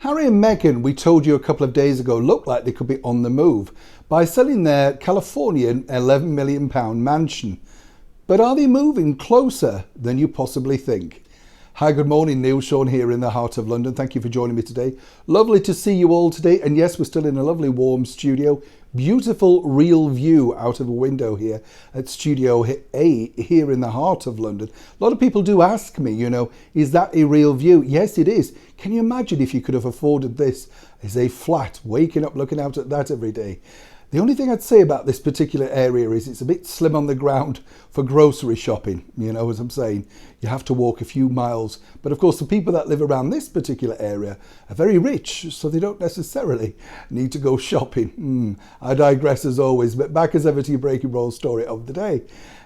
Harry and Meghan, we told you a couple of days ago, look like they could be on the move by selling their Californian £11 million mansion. But are they moving closer than you possibly think? Hi, good morning. Neil Sean here in the heart of London. Thank you for joining me today. Lovely to see you all today. And yes, we're still in a lovely warm studio. Beautiful real view out of a window here at Studio A here in the heart of London. A lot of people do ask me, is that a real view? Yes, it is. Can you imagine if you could have afforded this as a flat, waking up looking out at that every day? The only thing I'd say about this particular area is it's a bit slim on the ground for grocery shopping, as I'm saying. You have to walk a few miles. But of course, the people that live around this particular area are very rich, so they don't necessarily need to go shopping. I digress as always, but back as ever to your breaking roll story of the day.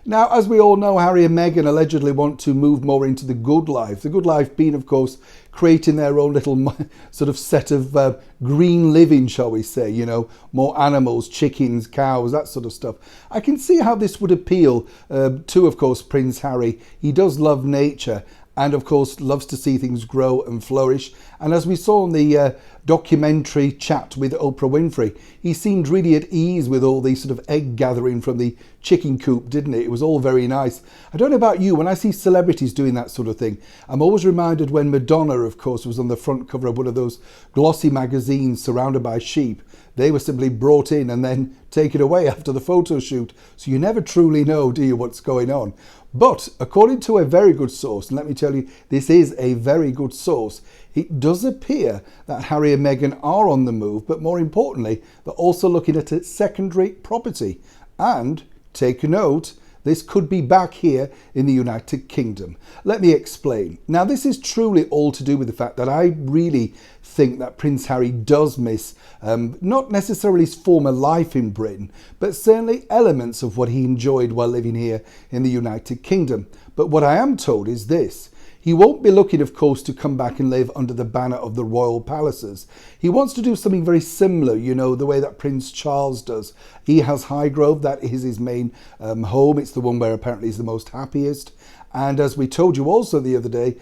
Now, as we all know, Harry and Meghan allegedly want to move more into the good life. The good life being, of course, creating their own little sort of set of green living, shall we say, more animals, chickens, cows, that sort of stuff. I can see how this would appeal to, of course, Prince Harry. He does love nature and, of course, loves to see things grow and flourish. And as we saw in the documentary chat with Oprah Winfrey, he seemed really at ease with all the sort of egg gathering from the chicken coop, didn't it? It was all very nice. I don't know about you, when I see celebrities doing that sort of thing, I'm always reminded when Madonna, of course, was on the front cover of one of those glossy magazines surrounded by sheep. They were simply brought in and then taken away after the photo shoot. So you never truly know, do you, what's going on? But according to a very good source, and let me tell you, this is a very good source, it does appear that Harry and Meghan are on the move, but more importantly, they're also looking at a secondary property. And take a note, this could be back here in the United Kingdom. Let me explain. Now, this is truly all to do with the fact that I really think that Prince Harry does miss not necessarily his former life in Britain, but certainly elements of what he enjoyed while living here in the United Kingdom. But what I am told is this. He won't be looking, of course, to come back and live under the banner of the royal palaces. He wants to do something very similar, the way that Prince Charles does. He has Highgrove, that is his main home. It's the one where apparently he's the most happiest. And as we told you also the other day,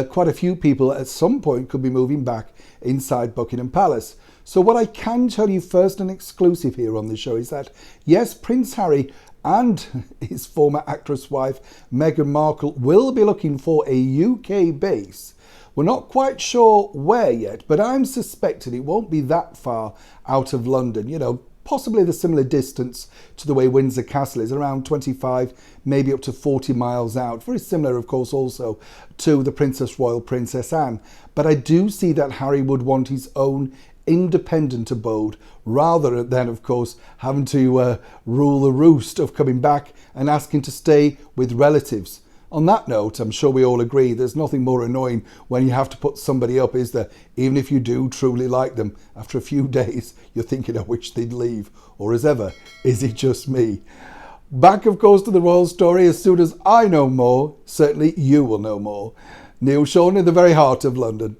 quite a few people at some point could be moving back inside Buckingham Palace. So what I can tell you first and exclusive here on the show is that, yes, Prince Harry and his former actress wife, Meghan Markle, will be looking for a UK base. We're not quite sure where yet, but I'm suspecting it won't be that far out of London, possibly the similar distance to the way Windsor Castle is, around 25, maybe up to 40 miles out. Very similar, of course, also to the Princess Royal Princess Anne. But I do see that Harry would want his own independent abode rather than, of course, having to rule the roost of coming back and asking to stay with relatives. On that note, I'm sure we all agree there's nothing more annoying when you have to put somebody up, is there? Even if you do truly like them, after a few days you're thinking, I wish they'd leave. Or as ever, is it just me? Back, of course, to the royal story as soon as I know more. Certainly you will know more. Neil Sean in the very heart of London.